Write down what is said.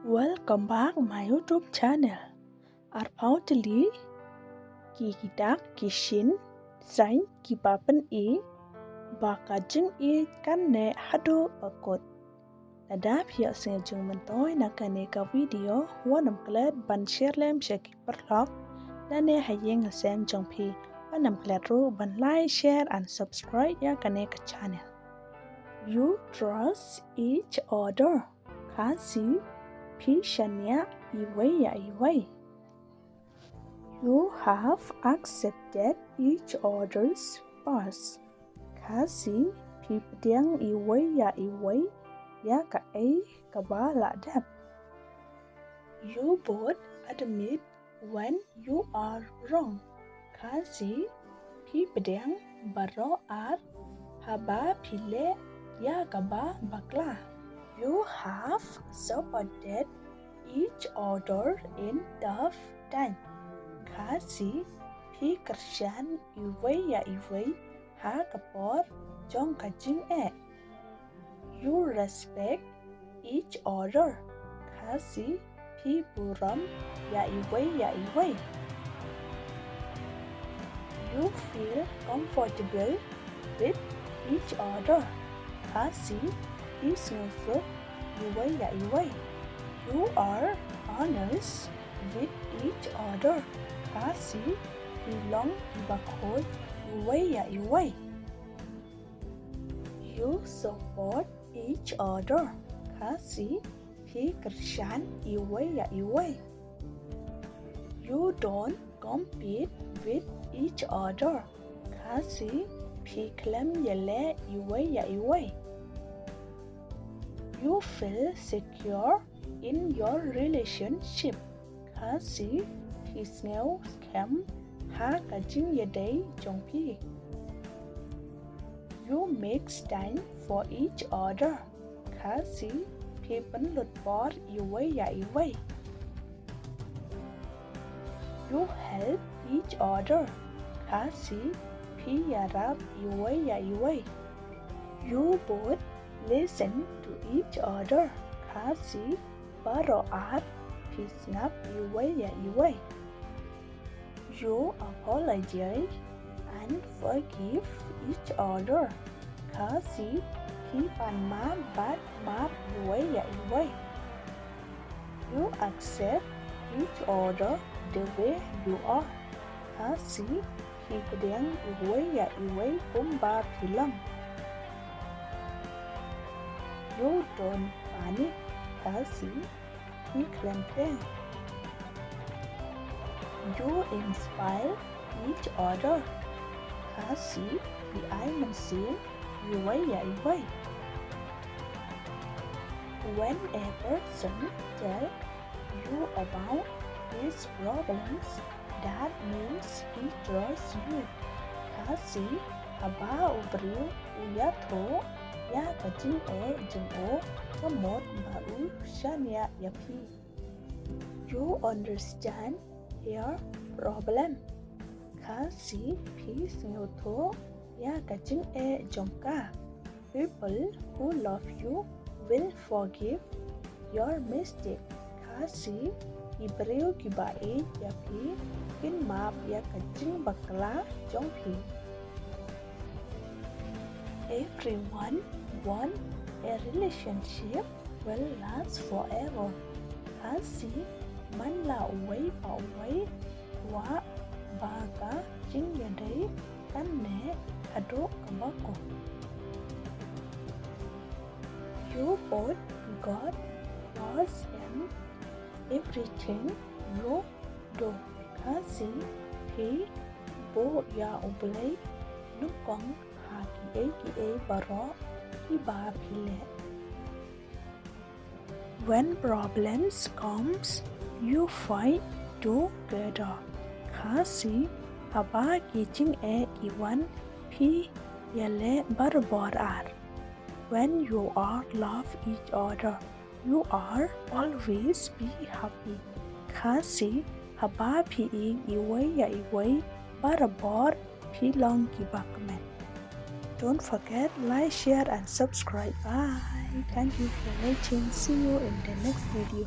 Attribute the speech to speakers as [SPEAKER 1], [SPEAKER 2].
[SPEAKER 1] Welcome back my YouTube channel. Arpautli kikidak kishin shin kiba pyni baka jingieit kanne hado bakot. Ladap ya sing jung mentoy na kane ka video wanam kled ban share lem shaki perlok dane hayeng sem jong pi wanam kled ru ban like share and subscribe ya kane ka channel. You trust each other. Kasi Pishanya iway. You have accepted each other's past. Kasi pipdiang iway ya ka kaba ladap. You both admit when you are wrong. Kasi pipdiang baro haba pile ya kaba bakla. You have supported each other in tough times. Kasi pi kershan iway ha kapor jong jingieit. You respect each other. Kasi pi buram ya iway. You feel comfortable with each other. Kasi Isnusuk iway. You are honest with each other. Kasi ilong bakod iway. You support each other. Kasi pi kershan iway. You don't compete with each other. Kasi pi klem yele iway. You feel secure in your relationship. Kasi hisneu scam ha ka jingieit jong pi. You make time for each other. Kasi pi penlut por iway. You help each other. Kasi pi yarap iway. You both listen to each other. Kasi baro pisnap iway. You apologize and forgive each other. Kasi hipan bat iway. You accept each other the way you are. Kasi hipdeng iway kumba pilam. You don't panic. Kasi hikrempeng. You inspire each other. Kasi piay mansin iway. When a person tells you about his problems, that means he trusts you. Kasi haba ubriu uyatho ya ka jingieit jung o kamot bau shania yapi. You understand your problem. Kasi pi sneuto ya ka jingieit jong ka. People who love you will forgive your mistake. Kasi ibriu kibae yapi kin map ya ka jing bakla jong pi. Everyone wants a relationship will last forever. Kasi man la uway wa baka jingieit kanne hado kabako. You both got flaws in everything you do. Kasi pi bo ya ublay nukong kiai baro kiba pile. When problems comes, you fight together. Kasi haba ki jingieit iwan pi yale barbor. When you are love each other, you are always be happy. Kasi haba pi iway barbor pi long kiba kemen. Don't forget like, share and subscribe. Bye. Thank you for watching. See you in the next video.